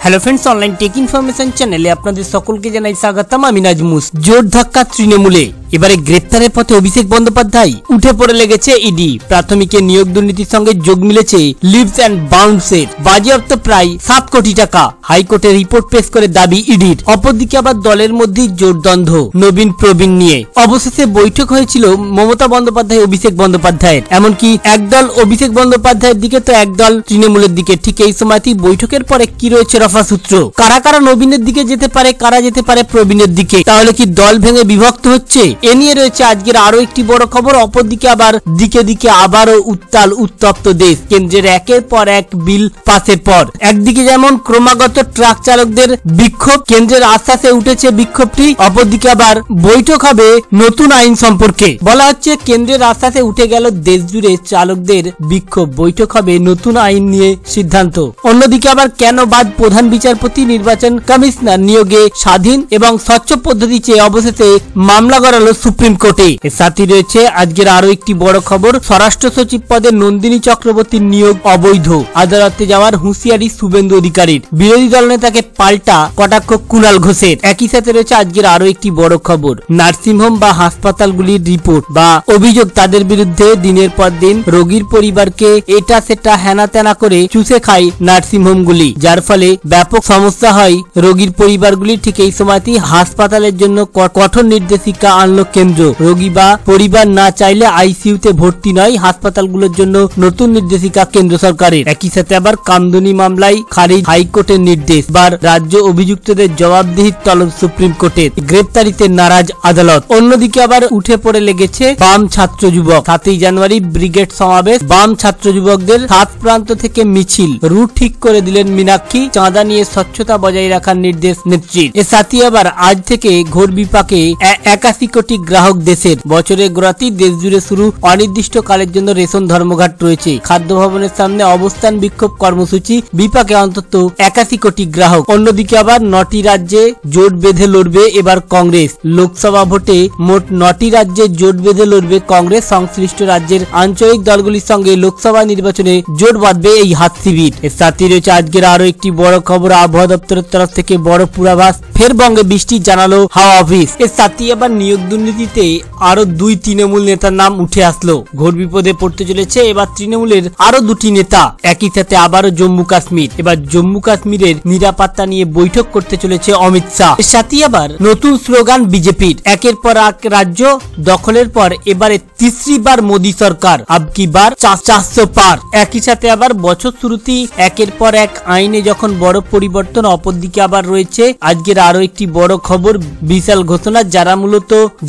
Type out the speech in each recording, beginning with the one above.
Hello friends, online tech information चैनेले आपनादेर सकलके जानाई स्वागतम। आमि नाजमुस। जोर धक्का तृणमूले এবারে গ্রেপ্তারের পথে অভিষেক বন্দ্যোপাধ্যায়। উঠে পড়ে লেগেছে ইডি। প্রাথমিকে নিয়োগ দুর্নীতির সঙ্গে যোগ মিলেছে লিভস অ্যান্ড বাউন্সের। বাজেয়াপ্ত প্রায় 7 কোটি টাকা। হাইকোর্টে রিপোর্ট পেশ করে দাবি ইডির। অপরদিকে আবার দলের মধ্যে জোরদ্বন্দ্ব নবীন প্রবীণ নিয়ে। অবশেষে বৈঠক হয়েছিল মমতা বন্দ্যোপাধ্যায় অভিষেক বন্দ্যোপাধ্যায়ের। এমনকি একদল অভিষেক বন্দ্যোপাধ্যায়ের দিকে তো একদল তৃণমূলের দিকে। ঠিক এই সময়তেই বৈঠকের পরে কি রয়েছে রফাসূত্র, কারা কারা নবীনের দিকে যেতে পারে, কারা যেতে পারে প্রবীণের দিকে, তাহলে কি দল ভেঙে বিভক্ত হচ্ছে? এ নিয়ে রয়েছে আজকের আরো একটি বড় খবর। অপরদিকে আবার দিকে দিকে আবারও উত্তাল উত্তপ্ত দেশ। কেন্দ্রের একের পর এক বিল পাসের পর একদিকে যেমন ক্রমাগত ট্রাক চালকদের বিক্ষোভ, কেন্দ্রের আশ্বাসে উঠেছে বিক্ষোভটি। অপরদিকে আবার বৈঠক হবে নতুন আইন সম্পর্কে। বলা হচ্ছে কেন্দ্রের আশ্বাসে উঠে গেল দেশ জুড়ে চালকদের বিক্ষোভ, বৈঠক হবে নতুন আইন নিয়ে সিদ্ধান্ত। অন্যদিকে আবার কেন বাদ প্রধান বিচারপতি নির্বাচন কমিশনার নিয়োগে স্বাধীন এবং স্বচ্ছ পদ্ধতি চেয়ে অবশেষে মামলা গড়ালো সুপ্রিম কোর্টে। এর সাথে রয়েছে আজকের আরো একটি বড় খবর। স্বরাষ্ট্র সচিব পদে নন্দিনী চক্রবর্তীর নিয়োগ অবৈধ। আদালতে যাওয়ার হুঁশিয়ারি শুভেন্দু অধিকারীর। বিরোধী দল নেতাকে পাল্টা কটাক্ষ কুণাল ঘোষের। একই সাথে রয়েছে আজকের আরো একটি বড় খবর। নার্সিংহোম বা হাসপাতালগুলির রিপোর্ট বা অভিযোগ তাদের বিরুদ্ধে দিনের পর দিন রোগীর পরিবারকে এটা সেটা হেনা তেনা করে চুষে খায় নার্সিংহোমগুলি, যার ফলে ব্যাপক সমস্যা হয় রোগীর পরিবারগুলি। ঠিক এই সময়তেই হাসপাতালের জন্য কঠোর নির্দেশিকা আনলো কেন্দ্র। রোগী বা পরিবার না চাইলে আইসিইউতে ভর্তি নয়, হাসপাতালগুলোর জন্য নতুন নির্দেশিকা কেন্দ্র সরকারের। একই সাথে আবার কামদুনি মামলায় খারিজ হাইকোর্টের নির্দেশ। বার রাজ্য অভিযুক্তদের জবাবদিহির তলব সুপ্রিম কোর্টের। গ্রেপ্তারিতে নারাজ আদালত। অন্যদিকে আবার উঠে পড়ে লেগেছে বাম ছাত্র যুবক। 7ই জানুয়ারি ব্রিগেড সমাবেশ। বাম ছাত্র যুবকদের 7 প্রান্ত থেকে মিছিল। রুট ঠিক করে দিলেন মীনাক্ষী। চাঁদা নিয়ে স্বচ্ছতা বজায় রাখার নির্দেশ নেত্রীর। এর সাথে আবার আজ থেকে ঘোর বিপাকে 81 কোটি গ্রাহক দেশের। বছরের গোড়াতেই দেশ জুড়ে শুরু অনির্দিষ্ট কালের জন্য রেশন ধর্মঘট রয়েছে। খাদ্য ভবনের সামনে অবস্থান বিক্ষোভ কর্মসূচি। বিপাকে অন্তত 81 কোটি গ্রাহক। অন্যদিকে আবার 9টি রাজ্যে জোট বেঁধে লড়বে এবার কংগ্রেস। লোকসভা ভোটে মোট 9টি রাজ্যে জোট বেঁধে লড়বে কংগ্রেস। সংশ্লিষ্ট রাজ্যের আঞ্চলিক দলগুলির সঙ্গে লোকসভা নির্বাচনে জোট বাঁধবে এই হাত শিবির। এর সাথে রয়েছে আজকের আরো একটি বড় খবর। আবহাওয়া দপ্তরের তরফ থেকে বড় পূর্বাভাস। ফের বঙ্গে বৃষ্টি জানালো হাওয়া অফিস। এর সাথে আবার নিয়োগ দুর্নীতিতে আরো 2 তৃণমূল নেতার নাম উঠে আসলো। ঘোর বিপদে পড়তে চলেছে এবার তৃণমূলের আরো 2টি নেতা। একই সাথে আবারও জম্মু কাশ্মীর। এবার জম্মু কাশ্মীরের নিরাপত্তা নিয়ে বৈঠক করতে চলেছে অমিত শাহ। এর সাথে আবার নতুন স্লোগান বিজেপির। একের পর এক রাজ্য দখলের পর এবারে 3রি বার মোদী সরকার, আব কি বার 400 পার। একই সাথে আবার বছর শুরুতেই একের পর এক আইনে যখন বড় পরিবর্তন। অপরদিকে আবার রয়েছে আজকের আরো একটি বড় খবর। বিশাল ঘোষণা।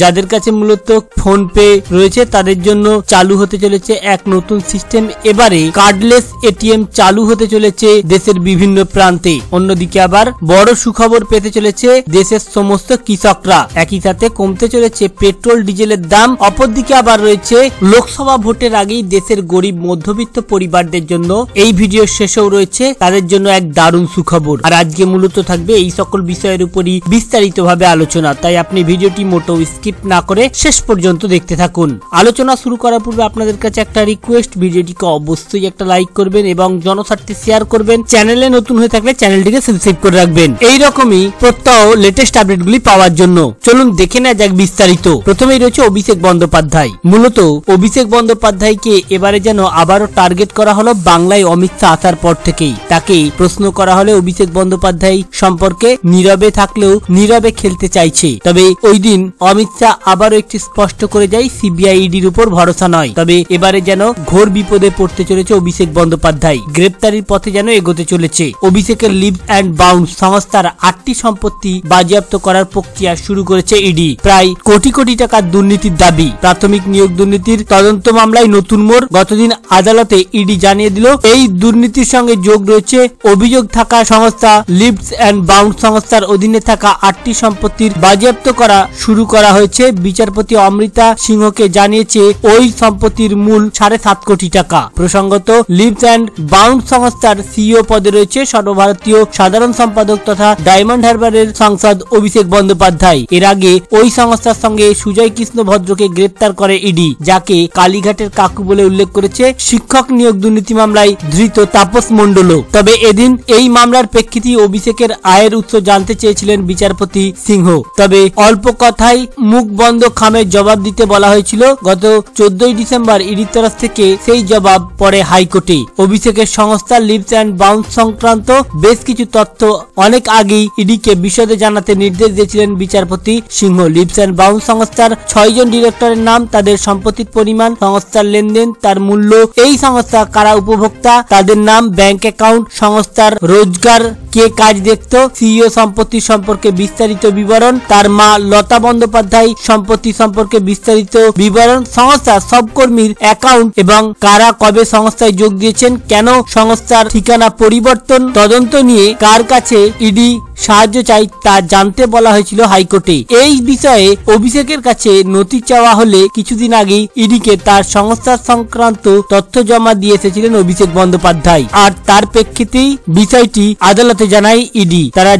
যাদের কাছে মূলত ফোন পে রয়েছে তাদের জন্য চালু হতে চলেছে এক নতুন সিস্টেম। এবারে কার্ডলেস এটিএম চালু হতে চলেছে দেশের বিভিন্ন প্রান্তে। অন্যদিকে আবার বড় সুখবর পেতে চলেছে দেশের সমস্ত কৃষকরা। একই সাথে কমতে চলেছে পেট্রোল ডিজেলের দাম। অপরদিকে আবার রয়েছে লোকসভা ভোটের আগেই দেশের গরিব মধ্যবিত্ত পরিবারদের জন্য এই ভিডিও শেষেও রয়েছে তাদের জন্য এক দারুণ সুখবর। আর আজকে মূলত থাকবে এই সকল বিষয়ের উপরই বিস্তারিতভাবে আলোচনা। তাই আপনি ভিডিওটি মোটেও স্কিপ না করে শেষ পর্যন্ত দেখতে থাকুন। আলোচনা শুরু করার পূর্বে আপনাদের কাছে একটা রিকোয়েস্ট, ভিডিওটিকে অবশ্যই একটা লাইক করবেন এবং জনস্বার্থে শেয়ার করবেন। চ্যানেলে নতুন হয়ে থাকলে চ্যানেলটিকে সাবস্ক্রাইব করে রাখবেন এইরকমই প্রত্যহ লেটেস্ট আপডেটগুলি পাওয়ার জন্য। চলুন দেখে নেওয়া যাক বিস্তারিত। প্রথমেই রয়েছে অভিষেক বন্দ্যোপাধ্যায়। মূলত অভিষেক বন্দ্যোপাধ্যায়কে এবারে যেন আবারও টার্গেট করা হলো বাংলায় অমিত শাহ আসার পর থেকেই। তাকে প্রশ্ন করা হলে অভিষেক বন্দ্যোপাধ্যায় সম্পর্কে নীরবে থাকলেও নীরবে খেলতে চাইছে। তবে ওই দিন অমিত শাহ আবারও একটি স্পষ্ট করে যায় সিবিআই ইডির উপর ভরসা নয়। তবে এবারে যেন ঘোর বিপদে পড়তে চলেছে অভিষেক বন্দ্যোপাধ্যায়। গ্রেপ্তারির পথে যেন এগোতে চলেছে। অভিষেকের লিভস অ্যান্ড বাউন্স সংস্থার 8টি সম্পত্তি বাজেয়াপ্ত করার প্রক্রিয়া শুরু করেছে ইডি। প্রায় কোটি কোটি টাকার দুর্নীতির দাবি। প্রাথমিক নিয়োগ দুর্নীতির তদন্ত মামলায় নতুন মোড়। গতদিন আদালতে ইডি জানিয়ে দিল এই দুর্নীতির সঙ্গে যোগ রয়েছে অভিযোগ থাকা সংস্থা লিভস অ্যান্ড বাউন্স সংস্থার অধীনে থাকা 8টি সম্পত্তির বাজেয়াপ্ত করা শুরু করা হয়েছে হয়েছে বিচারপতি অমৃতা সিংহকে জানিয়েছে ওই সম্পত্তির মূল 7.5 কোটি টাকা। প্রসঙ্গত, লিভস অ্যান্ড বাউন্ড সংস্থার সিইও পদে রয়েছে সর্বভারতীয় সাধারণ সম্পাদক তথা ডায়মন্ড হারবারের সাংসদ অভিষেক বন্দ্যোপাধ্যায়। এর আগে ওই সংস্থার সঙ্গে সুজয় কৃষ্ণ ভদ্রকে গ্রেপ্তার করে ইডি, যাকে কালীঘাটের কাকু বলে উল্লেখ করেছে শিক্ষক নিয়োগ দুর্নীতি মামলায় ধৃত তাপস মণ্ডলও। তবে এদিন এই মামলার প্রেক্ষিতে অভিষেকের আয়ের উৎস জানতে চেয়েছিলেন বিচারপতি সিংহ। তবে অল্প কথায় মুখ বন্ধ খামের জবাব দিতে বলা হয়েছিল। গত 14 ডিসেম্বর ইডির তরফ থেকে সেই জবাব পড়ে হাইকোর্টে। অভিষেকের সংস্থা লিভস অ্যান্ড বাউন্ড সংক্রান্ত বেশ কিছু তথ্য অনেক আগেই ইডিকে বিশদে জানাতে নির্দেশ দিয়েছিলেন বিচারপতি সিংহ। লিভস অ্যান্ড বাউন্ড সংস্থার 6 জন ডিরেক্টরের নাম, তাদের সম্পত্তির পরিমাণ, সংস্থার লেনদেন, তার মূল্য, এই সংস্থা কারা উপভোক্তা, তাদের নাম, ব্যাংক অ্যাকাউন্ট, সংস্থার রোজগার, কে কাজ দেখত, সিইও সম্পত্তি সম্পর্কে বিস্তারিত বিবরণ, তার মা লতা বন্দ্যোপাধ্যায় সম্পত্তি সম্পর্কে বিস্তারিত বিবরণ, সংস্থার সব কর্মীর অ্যাকাউন্ট এবং কারা কবে সংস্থায় যোগ দিয়েছেন, কেন সংস্থার ঠিকানা পরিবর্তন, তদন্ত নিয়ে কার কাছে ইডি সাহায্য চাই তা জানতে বলা হয়েছিল হাইকোর্টে। এই বিষয়ে অভিষেকের কাছে নথি চাওয়া হলে কিছুদিন আগে ইডিকে তার সংস্থা সংক্রান্ত তথ্য জমা দিয়ে এসেছিলেন অভিষেক বন্দ্যোপাধ্যায়। আর তার প্রেক্ষিতেই বিষয়টি আদালতে জানায় ইডি। তারা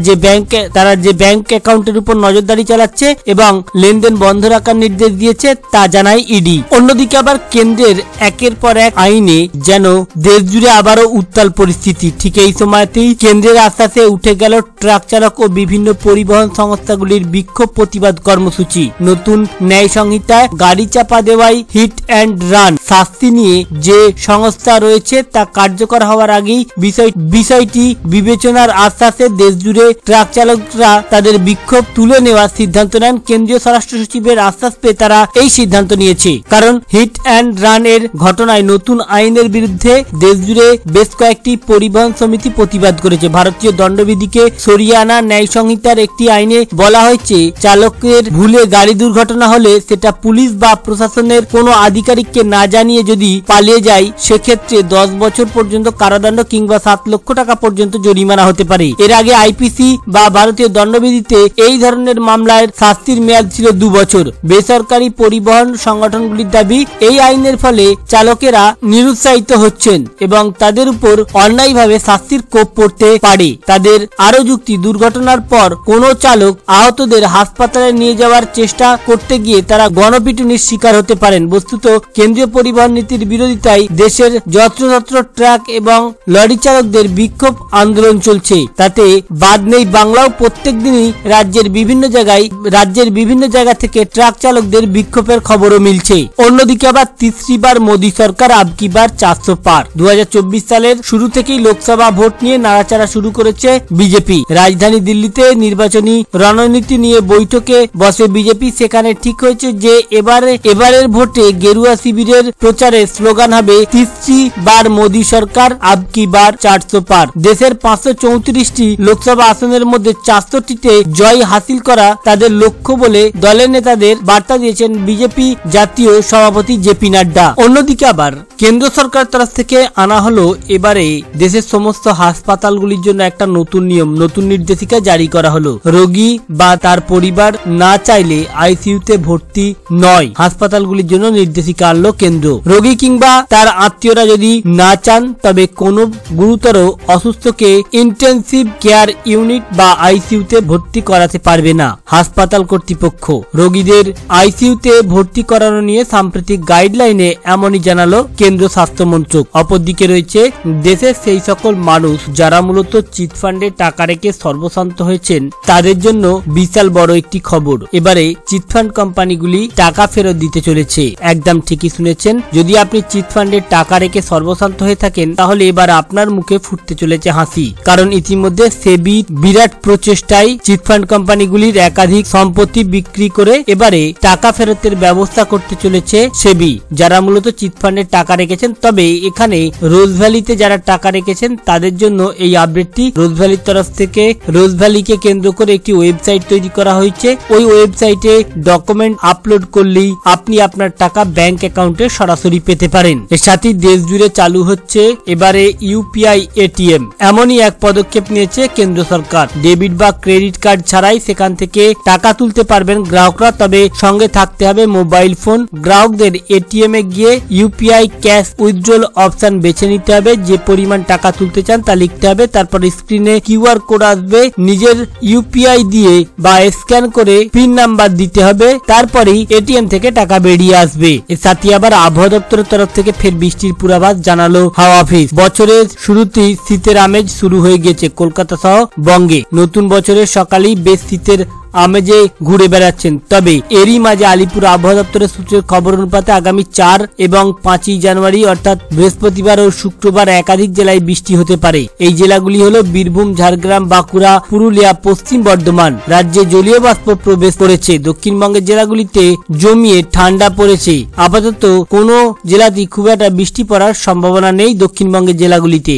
যে ব্যাংক অ্যাকাউন্টের উপর নজরদারি চালাচ্ছে এবং লেনদেন বন্ধ রাখার নির্দেশ দিয়েছে তা জানায় ইডি। অন্যদিকে আবার কেন্দ্রের একের পর এক আইনে যেন দেশ জুড়ে আবারও উত্তাল পরিস্থিতি। ঠিক এই সময়তেই কেন্দ্রের আশ্বাসে উঠে গেল ট্রাক চালক ও বিভিন্ন পরিবহন সংস্থাগুলির বিক্ষোভ প্রতিবাদ কর্মসূচি। নতুন ন্যায় সংহিতায় গাড়ি চাপা দেওয়াই হিট অ্যান্ড রান শাস্তি নিয়ে যে সংস্থা রয়েছে তা কার্যকর হওয়ার আগেই বিষয়টি বিবেচনার আশ্বাসে দেশ জুড়ে ট্রাক চালকরা তাদের বিক্ষোভ তুলে নেওয়ার সিদ্ধান্ত নেন। কেন্দ্রীয় স্বরাষ্ট্র সচিবের আশ্বাস পেয়ে তারা এই সিদ্ধান্ত নিয়েছে। কারণ হিট অ্যান্ড রান এর ঘটনায় নতুন আইনের বিরুদ্ধে দেশ জুড়ে বেশ কয়েকটি পরিবহন সমিতি প্রতিবাদ করেছে। ভারতীয় দণ্ডবিধিকে সরিয়ে আনা ন্যায় সংহিতার একটি আইনে বলা হয়েছে, চালকের ভুলে গাড়ি দুর্ঘটনা হলে সেটা পুলিশ বা প্রশাসনের কোনো আধিকারিককে না জানিয়ে যদি পালিয়ে যায়, সেক্ষেত্রে 10 বছর পর্যন্ত কারাদণ্ড কিংবা 7 লক্ষ টাকা পর্যন্ত জরিমানা হতে পারে। এর আগে আইপিসি বা ভারতীয় দণ্ডবিধিতে এই ধরনের মামলার শাস্তির মেয়াদ ছিল 2 বছর। বেসরকারি পরিবহন সংগঠনগুলির দাবি, এই আইনের ফলে চালকেরা নিরুৎসাহিত হচ্ছেন এবং তাদের উপর অন্যায়ভাবে শাস্তির কোপ পড়তে পারে। তাদের আরো যুক্তি, দুর্ঘটনার পর কোনো চালক আহতদের হাসপাতালে নিয়ে যাওয়ার চেষ্টা করতে গিয়ে তারা গণপিটুনির শিকার হতে পারেন। বস্তুত কেন্দ্রীয় পরিবহন নীতির বিরোধিতায় দেশের যত্রতত্র ট্রাক এবং লরি চালকদের বিক্ষোভ আন্দোলন চলছে। তাতে বাদ নেই বাংলাও। প্রত্যেক দিনই রাজ্যের বিভিন্ন জায়গা থেকে ট্রাক চালকদের বিক্ষোভের খবরও মিলছে। অন্যদিকে আবার তিসরিবার মোদী সরকার আবকি বার 400 পার। 2024 সালের শুরু থেকেই লোকসভা ভোট নিয়ে নাড়াচাড়া শুরু করেছে বিজেপি। রাজধানী দিল্লিতে নির্বাচনী রণনীতি নিয়ে বৈঠকে বসে বিজেপি। সেখানে ঠিক হয়েছে যে এবারের ভোটে গেরুয়া শিবিরের প্রচারে স্লোগান হবে, তিসরি বার মোদী সরকার আবকি বার 400 পার। দেশের 534টি লোকসভা আসনের মধ্যে 400টিতে জয় হাসিল করা তাদের লক্ষ্য বলে দলের নেতাদের বার্তা দিয়েছেন বিজেপি জাতীয় সভাপতি জেপি নাড্ডা। অন্যদিকে আবার কেন্দ্র সরকার তরফ থেকে আনা হলো এবারে দেশের সমস্ত হাসপাতালগুলির জন্য একটা নতুন নিয়ম, নতুন নির্দেশিকা জারি করা হলো। রোগী বা তার পরিবার না চাইলে আইসিইউতে ভর্তি নয়, হাসপাতালগুলির জন্য নির্দেশিকা আনলো কেন্দ্র। রোগী কিংবা তার আত্মীয়রা যদি না চান তবে কোনো গুরুতর অসুস্থকে ইন্টেনসিভ কেয়ার ইউনিট বা আইসিইউতে ভর্তি করাতে পারবে না হাসপাতাল কর্তৃপক্ষ। রোগীদের আইসিইউতে ভর্তি করানো নিয়ে সাম্প্রতিক গাইডলাইনে এমনই জানালো কেন্দ্র স্বাস্থ্য মন্ত্রক। অপরদিকে রয়েছে দেশের সেই সকল মানুষ যারা মূলত চিটফান্ডে টাকা রেখে সর্বশান্ত হয়েছেন, তাদের জন্য বিশাল বড় একটি খবর। এবারে চিটফান্ড কোম্পানিগুলি টাকা ফেরত দিতে চলেছে। একদম ঠিকই শুনেছেন, যদি আপনি চিটফান্ডে টাকা রেখে সর্বশান্ত হয়ে থাকেন তাহলে এবার আপনার মুখে ফুটতে চলেছে হাসি। কারণ ইতিমধ্যে সেবি বিরাট প্রচেষ্টায় চিটফান্ড কোম্পানিগুলির একাধিক সম্পত্তি বিক্রি করে এবারে টাকা ফেরতের ব্যবস্থা করতে চলেছে সেবি। যারা মূলত চিটফান্ডে টাকা রেখেছেন, তবে এখানে রোজভ্যালিতে যারা টাকা রেখেছেন তাদের জন্য এই আপডেটটি রোজভ্যালির তরফ থেকে রোজভ্যালিকে কেন্দ্র করে একটি ওয়েবসাইট তৈরি করা হয়েছে। ওই ওয়েবসাইটে ডকুমেন্ট আপলোড করলেই আপনি আপনার টাকা ব্যাংক অ্যাকাউন্টে সরাসরি পেতে পারেন। এর সাথে দেশ জুড়ে চালু হচ্ছে এবারে ইউপিআই এটিএম। এমনই এক পদক্ষেপ নিয়েছে কেন্দ্র সরকার। ডেবিট বা ক্রেডিট কার্ড ছাড়াই সেখান থেকে টাকা তুলতে পারবেন গ্রাহকরা, তবে সঙ্গে থাকতে হবে মোবাইল ফোন। গ্রাহকদের এটিএম এ গিয়ে ইউপিআই ক্যাশ উইথড্রল অপশন বেছে নিতে হবে। যে পরিমাণ টাকা তুলতে চান তা লিখতে হবে, তারপর স্ক্রিনে কিউআর কোড আসবে, নিজের ইউপিআই দিয়ে বা স্ক্যান করে পিন নাম্বার দিতে হবে, তারপরেই এটিএম থেকে টাকা বেরিয়ে আসবে। এর সাথে আবার আবহাওয়া দপ্তরের তরফ থেকে ফের বৃষ্টির পূর্বাভাস জানালো হাওয়া অফিস। বছরের শুরুতেই শীতের আমেজ শুরু হয়ে গেছে কলকাতা সহ বঙ্গে। নতুন বছরের সকালেই বেশ শীতের আমেজে ঘুরে বেড়াচ্ছেন। তবে এরই মাঝে আলিপুর আবহাওয়া দপ্তরের সূত্রের খবর অনুপাতে আগামী 4 এবং 5ই জানুয়ারি অর্থাৎ বৃহস্পতিবার ও শুক্রবার একাধিক জেলায় বৃষ্টি হতে পারে। এই জেলাগুলি হলো বীরভূম, ঝাড়গ্রাম, বাঁকুড়া, পুরুলিয়া, পশ্চিম বর্ধমান। রাজ্যে জলীয় বাষ্প প্রবেশ করেছে। দক্ষিণবঙ্গের জেলাগুলিতে জমিয়ে ঠান্ডা পড়েছে। আপাতত কোনো জেলাতেই খুব একটা বৃষ্টি পড়ার সম্ভাবনা নেই দক্ষিণবঙ্গের জেলাগুলিতে।